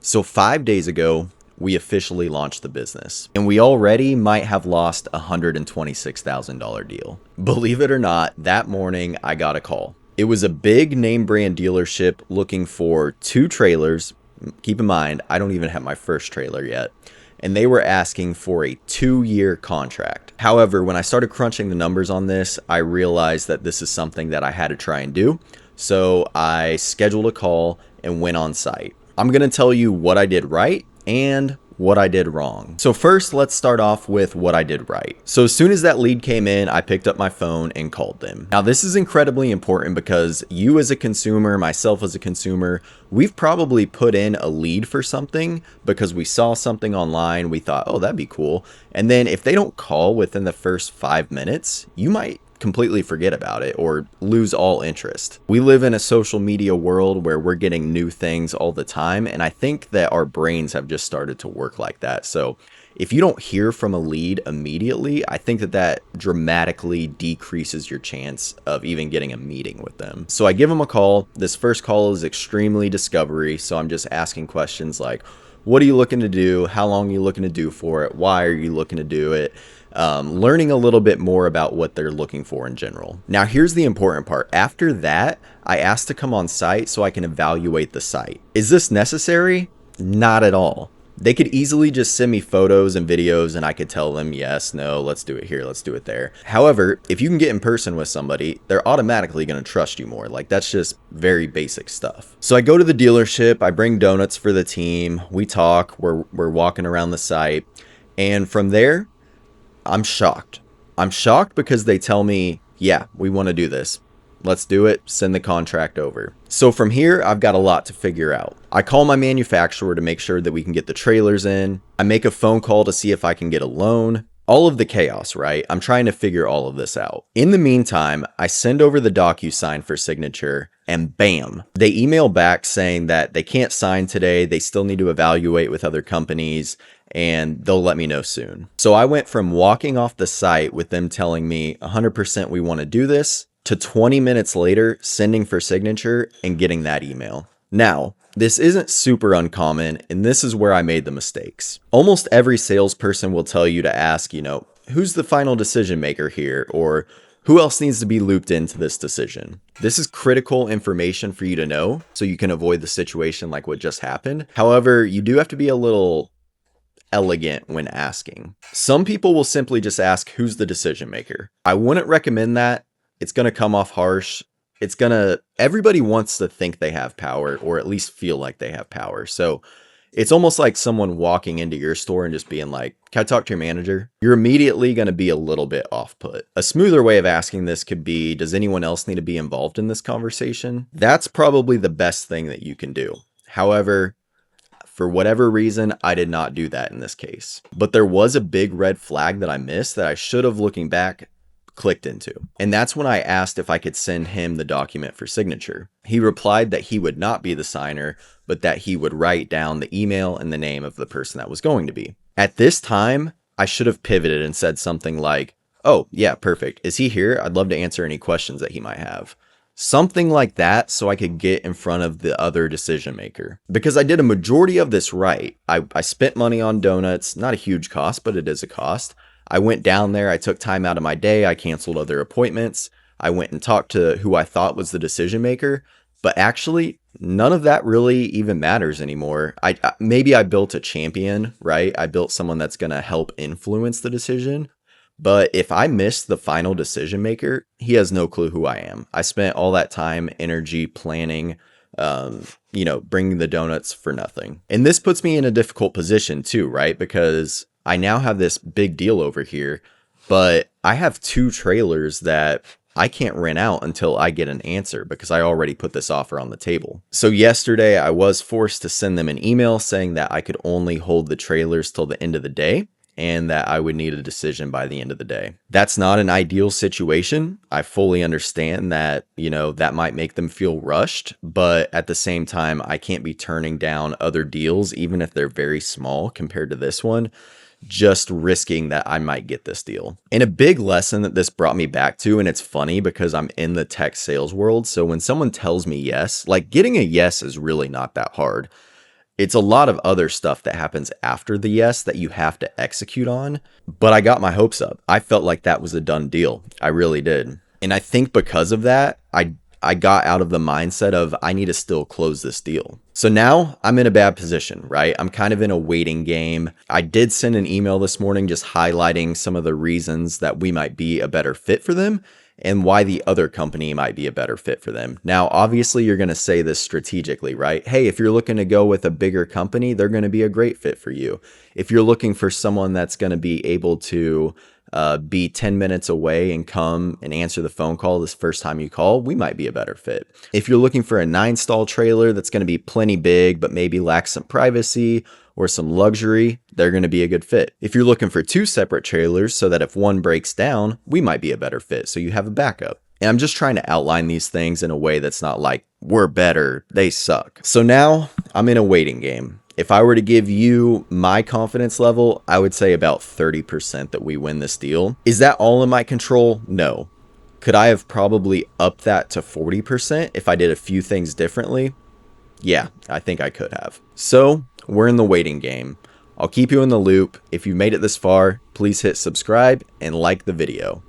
So 5 days ago, we officially launched the business, and we already might have lost a $126,000 deal. Believe it or not, that morning I got a call. It was a big name brand dealership looking for 2 trailers. Keep in mind, I don't even have my first trailer yet. And they were asking for a 2-year contract. However, when I started crunching the numbers on this, I realized that this is something that I had to try and do. So I scheduled a call and went on site. I'm going to tell you what I did right and what I did wrong. So first, let's start off with what I did right. So as soon as that lead came in, I picked up my phone and called them. Now, this is incredibly important because you as a consumer, myself as a consumer, we've probably put in a lead for something because we saw something online. We thought, oh, that'd be cool. And then if they don't call within the first 5 minutes, you might completely forget about it or lose all interest. We live in a social media world where we're getting new things all the time, and I think that our brains have just started to work like that. So if you don't hear from a lead immediately, I think that dramatically decreases your chance of even getting a meeting with them. So I give them a call. This first call is extremely discovery, so I'm just asking questions like, what are you looking to do? How long are you looking to do for it? Why are you looking to do it? Learning a little bit more about what they're looking for in general. Now, here's the important part. After that, I asked to come on site so I can evaluate the site. Is this necessary? Not at all. They could easily just send me photos and videos and I could tell them, yes, no, let's do it here, let's do it there. However, if you can get in person with somebody, they're automatically going to trust you more. Like, that's just very basic stuff. So I go to the dealership, I bring donuts for the team, we talk, we're walking around the site, and from there, I'm shocked. I'm shocked because they tell me, yeah, we want to do this. Let's do it. Send the contract over. So from here, I've got a lot to figure out. I call my manufacturer to make sure that we can get the trailers in. I make a phone call to see if I can get a loan. All of the chaos, right? I'm trying to figure all of this out. In the meantime, I send over the DocuSign for signature, and bam, they email back saying that they can't sign today. They still need to evaluate with other companies, and they'll let me know soon. So I went from walking off the site with them telling me 100% we want to do this to 20 minutes later sending for signature and getting that email. Now, this isn't super uncommon, and this is where I made the mistakes. Almost every salesperson will tell you to ask, who's the final decision maker here, or who else needs to be looped into this decision? This is critical information for you to know so you can avoid the situation like what just happened. However, you do have to be a little elegant when asking. Some people will simply just ask, who's the decision maker? I wouldn't recommend that. It's going to come off harsh. Everybody wants to think they have power or at least feel like they have power. So it's almost like someone walking into your store and just being like, can I talk to your manager? You're immediately going to be a little bit off put. A smoother way of asking this could be, does anyone else need to be involved in this conversation? That's probably the best thing that you can do. However, for whatever reason, I did not do that in this case. But there was a big red flag that I missed that I should have, looking back, clicked into. And that's when I asked if I could send him the document for signature. He replied that he would not be the signer, but that he would write down the email and the name of the person that was going to be. At this time, I should have pivoted and said something like, oh, yeah, perfect. Is he here? I'd love to answer any questions that he might have. Something like that so I could get in front of the other decision maker. Because I did a majority of this right. I spent money on donuts, not a huge cost, but it is a cost. I went down there, I took time out of my day, I canceled other appointments, I went and talked to who I thought was the decision maker, but actually none of that really even matters anymore. Maybe I built a champion, right? I built someone that's going to help influence the decision, but if I miss the final decision maker, he has no clue who I am. I spent all that time, energy, planning, bringing the donuts for nothing. And this puts me in a difficult position too, right? Because I now have this big deal over here, but I have 2 trailers that I can't rent out until I get an answer because I already put this offer on the table. So yesterday I was forced to send them an email saying that I could only hold the trailers till the end of the day and that I would need a decision by the end of the day. That's not an ideal situation. I fully understand that, that might make them feel rushed, but at the same time, I can't be turning down other deals, even if they're very small compared to this one, just risking that I might get this deal. And a big lesson that this brought me back to, and it's funny because I'm in the tech sales world. So when someone tells me yes, like getting a yes is really not that hard. It's a lot of other stuff that happens after the yes that you have to execute on, but I got my hopes up. I felt like that was a done deal. I really did. And I think because of that, I got out of the mindset of I need to still close this deal. So now I'm in a bad position, right? I'm kind of in a waiting game. I did send an email this morning just highlighting some of the reasons that we might be a better fit for them and why the other company might be a better fit for them. Now, obviously, you're going to say this strategically, right? Hey, if you're looking to go with a bigger company, they're going to be a great fit for you. If you're looking for someone that's going to be able to be 10 minutes away and come and answer the phone call this first time you call, we might be a better fit. If you're looking for a 9-stall trailer that's going to be plenty big, but maybe lacks some privacy or some luxury, they're going to be a good fit. If you're looking for 2 separate trailers so that if one breaks down, we might be a better fit, so you have a backup. And I'm just trying to outline these things in a way that's not like, we're better, they suck. So now I'm in a waiting game. If I were to give you my confidence level, I would say about 30% that we win this deal. Is that all in my control? No. Could I have probably upped that to 40% if I did a few things differently? Yeah, I think I could have. So we're in the waiting game. I'll keep you in the loop. If you made it this far, please hit subscribe and like the video.